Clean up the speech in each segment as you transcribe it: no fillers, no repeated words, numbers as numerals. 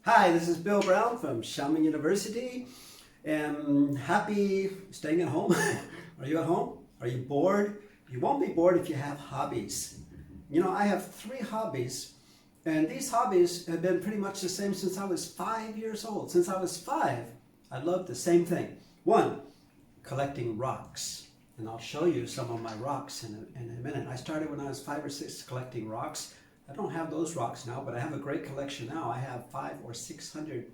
Hi, this is Bill Brown from Xiamen University, and happy staying at home. Are you at home? Are you bored? You won't be bored if you have hobbies. You know, I have 3 hobbies, and these hobbies have been pretty much the same since I was 5 years old. Since I was 5, I loved the same thing. 1, collecting rocks, and I'll show you some of my rocks in a minute. I started when I was 5 or 6 collecting rocks. I don't have those rocks now, but I have a great collection now. I have 500 or 600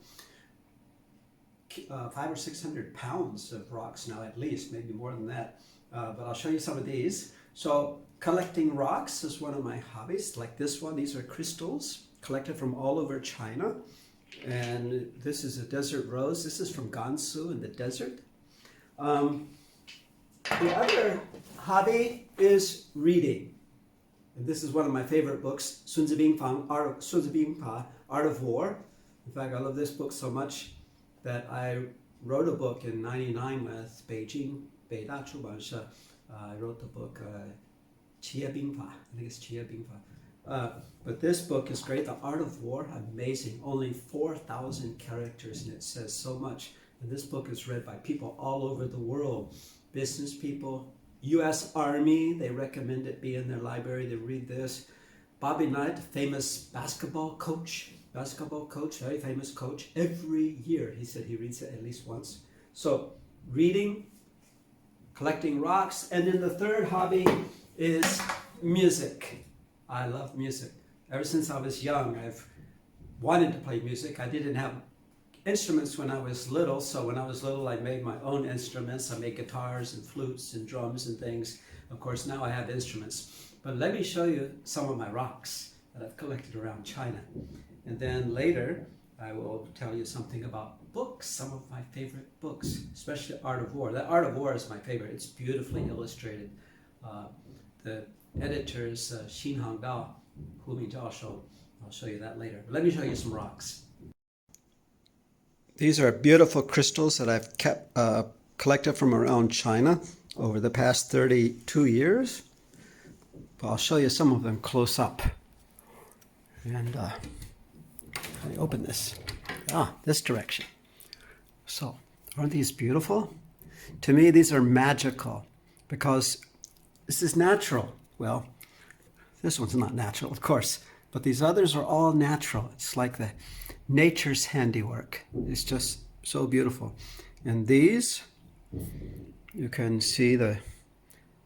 pounds of rocks now, at least, maybe more than that. But I'll show you some of these. So collecting rocks is one of my hobbies, like this one. These are crystals collected from all over China. And this is a desert rose. This is from Gansu in the desert. The other hobby is reading. And this is one of my favorite books, Sun Tzu Bingfa, Art of War. In fact, I love this book so much that I wrote a book in '99 with Beijing Beida Chubansha. I wrote the book Qie Bingfa. I think it's Qie Bingfa. But this book is great. The Art of War, amazing. Only 4,000 characters, and it says so much. And this book is read by people all over the world, business people, U.S. Army, they recommend it be in their library. They read this. Bobby Knight, famous basketball coach, very famous coach. Every year, he said he reads it at least once. So, reading, collecting rocks, and then the third hobby is music. I love music. Ever since I was young, I've wanted to play music. I didn't have instruments when I was little, so when I was little I made my own instruments. I made guitars and flutes and drums and things. Of course now I have instruments. But let me show you some of my rocks that I've collected around China. And then later I will tell you something about books, some of my favorite books, especially Art of War. The Art of War is my favorite. It's beautifully illustrated. The editors, Xin Hangdao, Hu Mingzhao Shou. I'll show you that later. But let me show you some rocks. These are beautiful crystals that I've collected from around China over the past 32 years. But I'll show you some of them close up. And let me open this. This direction. So, aren't these beautiful? To me, these are magical because this is natural. Well, this one's not natural, of course, but these others are all natural. It's like the nature's handiwork. It's just so beautiful. And these, you can see the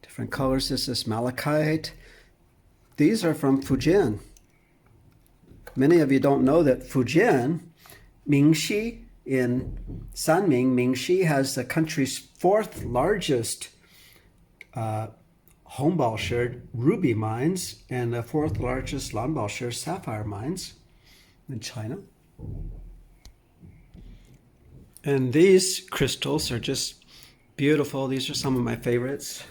different colors. This is malachite. These are from Fujian. Many of you don't know that Fujian, Mingxi, in Sanming, Mingxi has the country's 4th largest Hongbaoshi ruby mines and the 4th largest Lanbaoshi sapphire mines in China. And these crystals are just beautiful. These are some of my favorites.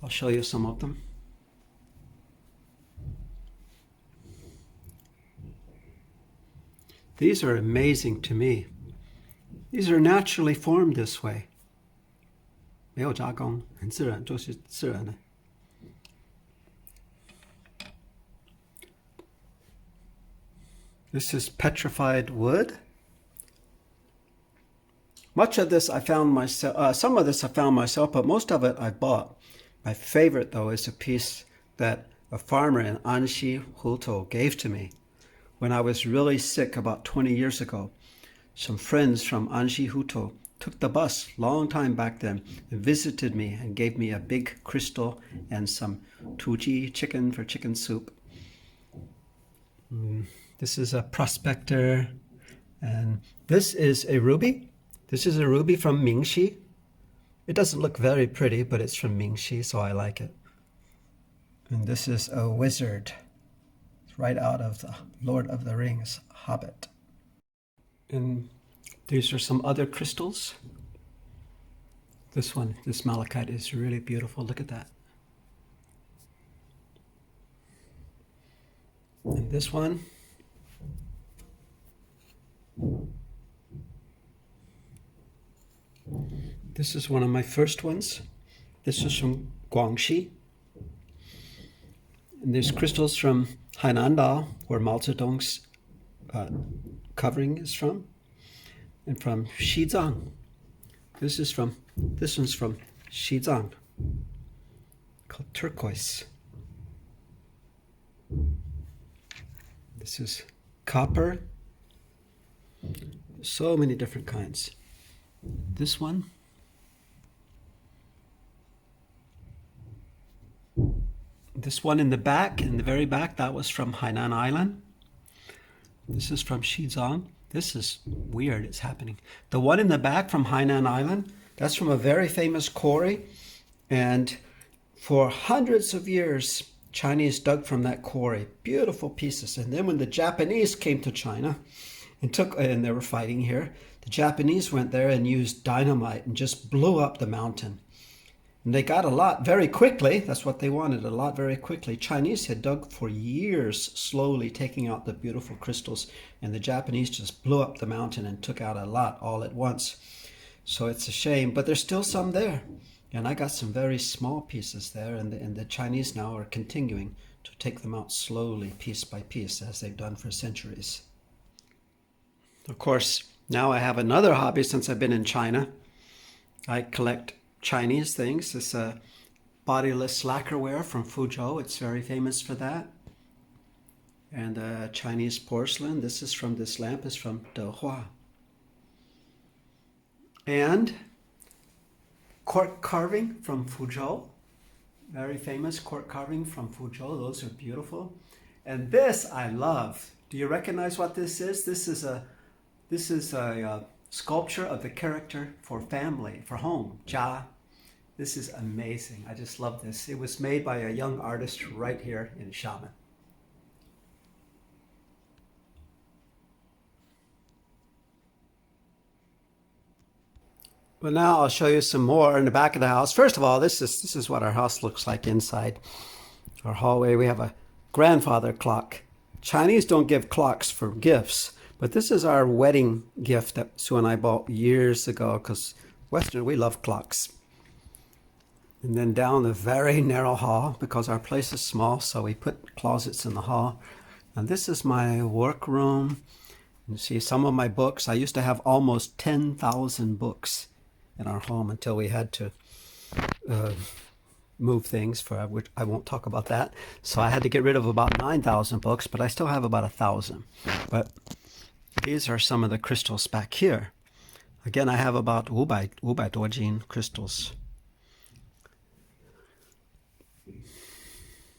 I'll show you some of them. These are amazing to me. These are naturally formed this way. 没有加工，很自然，就是自然的。This is petrified wood. Much of this I found myself, some of this I found myself, but most of it I bought. My favorite, though, is a piece that a farmer in Anxi, Hutou, gave to me when I was really sick about 20 years ago. Some friends from Anxi, Hutou took the bus long time back then and visited me and gave me a big crystal and some tuji chicken for chicken soup. This is a prospector, and this is a ruby. This is a ruby from Mingxi. It doesn't look very pretty, but it's from Mingxi, so I like it. And this is a wizard. It's right out of the Lord of the Rings Hobbit. And these are some other crystals. This one, this malachite, is really beautiful. Look at that. And this one. This is one of my first ones. This is from Guangxi. And there's crystals from Hainandao, where Mao Zedong's covering is from, and from Xizang. This one's from Xizang, called turquoise. This is copper. So many different kinds. This one, in the back, in the very back, that was from Hainan Island. This is from Xizang. This is weird, it's happening. The one in the back from Hainan Island, that's from a very famous quarry. And for hundreds of years, Chinese dug from that quarry. Beautiful pieces. And then when the Japanese came to China and they were fighting here, the Japanese went there and used dynamite and just blew up the mountain. And they got a lot very quickly. That's what they wanted, a lot very quickly. Chinese had dug for years, slowly taking out the beautiful crystals. And the Japanese just blew up the mountain and took out a lot all at once. So it's a shame, but there's still some there. And I got some very small pieces there. And the Chinese now are continuing to take them out slowly, piece by piece, as they've done for centuries. Of course, now I have another hobby since I've been in China. I collect Chinese things. It's a bodiless lacquerware from Fuzhou. It's very famous for that. And Chinese porcelain. This lamp is from Dehua. And cork carving from Fuzhou. Very famous cork carving from Fuzhou. Those are beautiful. And this I love. Do you recognize what this is? This is a sculpture of the character for family, for home, Jia. This is amazing. I just love this. It was made by a young artist right here in Xiamen. Well, now I'll show you some more in the back of the house. First of all, this is what our house looks like inside. Our hallway, we have a grandfather clock. Chinese don't give clocks for gifts, but this is our wedding gift that Sue and I bought years ago because Western, we love clocks. And then down the very narrow hall, because our place is small, so we put closets in the hall. And this is my work room. You see some of my books. I used to have almost 10,000 books in our home until we had to move things, for which I won't talk about that. So I had to get rid of about 9,000 books, but I still have about 1,000. But these are some of the crystals back here. Again, I have about 500多斤 crystals.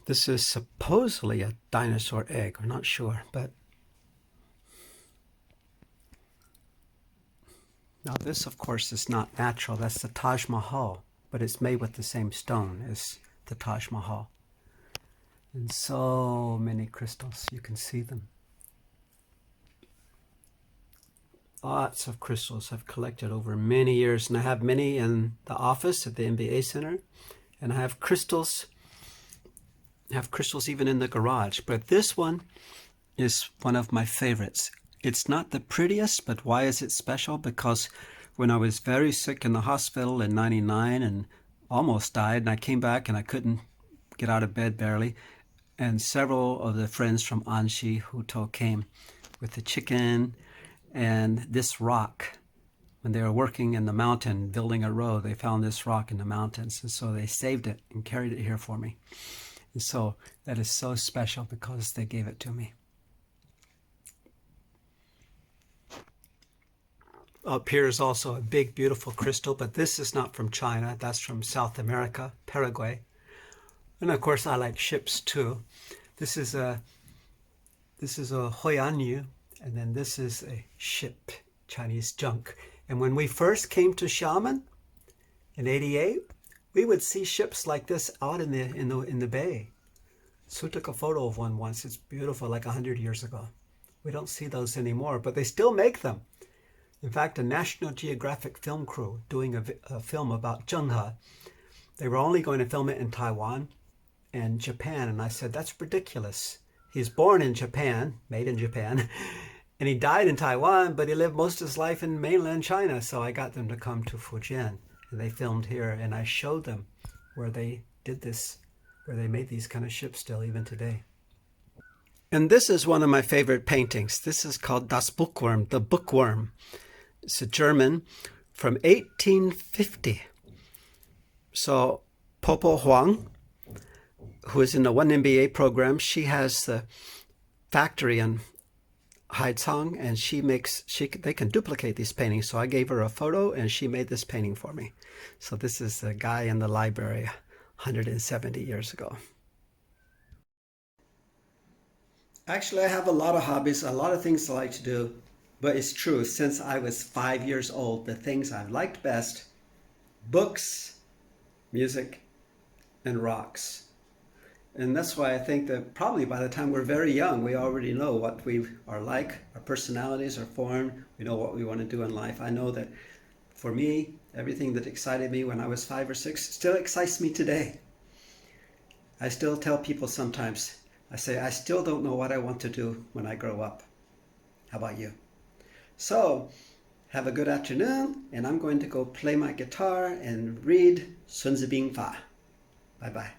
This is supposedly a dinosaur egg. We're not sure, but now this, of course, is not natural. That's the Taj Mahal, but it's made with the same stone as the Taj Mahal. And so many crystals, you can see them. Lots of crystals I've collected over many years, and I have many in the office at the MBA Center, and I have crystals even in the garage. But this one is one of my favorites. It's not the prettiest, but why is it special? Because when I was very sick in the hospital in 99 and almost died, and I came back and I couldn't get out of bed barely, and several of the friends from Anxi Hutou came with the chicken and this rock. When they were working in the mountain building a road, they found this rock in the mountains, and so they saved it and carried it here for me. And so that is so special because they gave it to me. Up here is also a big, beautiful crystal, but this is not from China. That's from South America, Paraguay. And of course, I like ships too. This is a Huiyanyu, and then this is a ship, Chinese junk. And when we first came to Xiamen in '88, we would see ships like this out in the bay. Sue took a photo of one once. It's beautiful, like 100 years ago. We don't see those anymore, but they still make them. In fact, a National Geographic film crew doing a film about Zhenghe, they were only going to film it in Taiwan and Japan. And I said, that's ridiculous. He's born in Japan, made in Japan, and he died in Taiwan, but he lived most of his life in mainland China. So I got them to come to Fujian, and they filmed here, and I showed them where they did this, where they made these kind of ships still even today. And this is one of my favorite paintings. This is called Das Bookworm, the bookworm. It's a German from 1850. So Popo Huang, who is in the 1MBA program, she has the factory in Haizang, and they can duplicate these paintings. So I gave her a photo, and she made this painting for me. So this is the guy in the library 170 years ago. Actually, I have a lot of hobbies, a lot of things I like to do, but it's true, since I was 5 years old, the things I've liked best: books, music, and rocks. And that's why I think that probably by the time we're very young, we already know what we are like. Our personalities are formed. We know what we want to do in life. I know that for me, everything that excited me when I was 5 or 6 still excites me today. I still tell people sometimes, I say, I still don't know what I want to do when I grow up. How about you? So, have a good afternoon, and I'm going to go play my guitar and read Sun Zi Bing Fa. Bye-bye.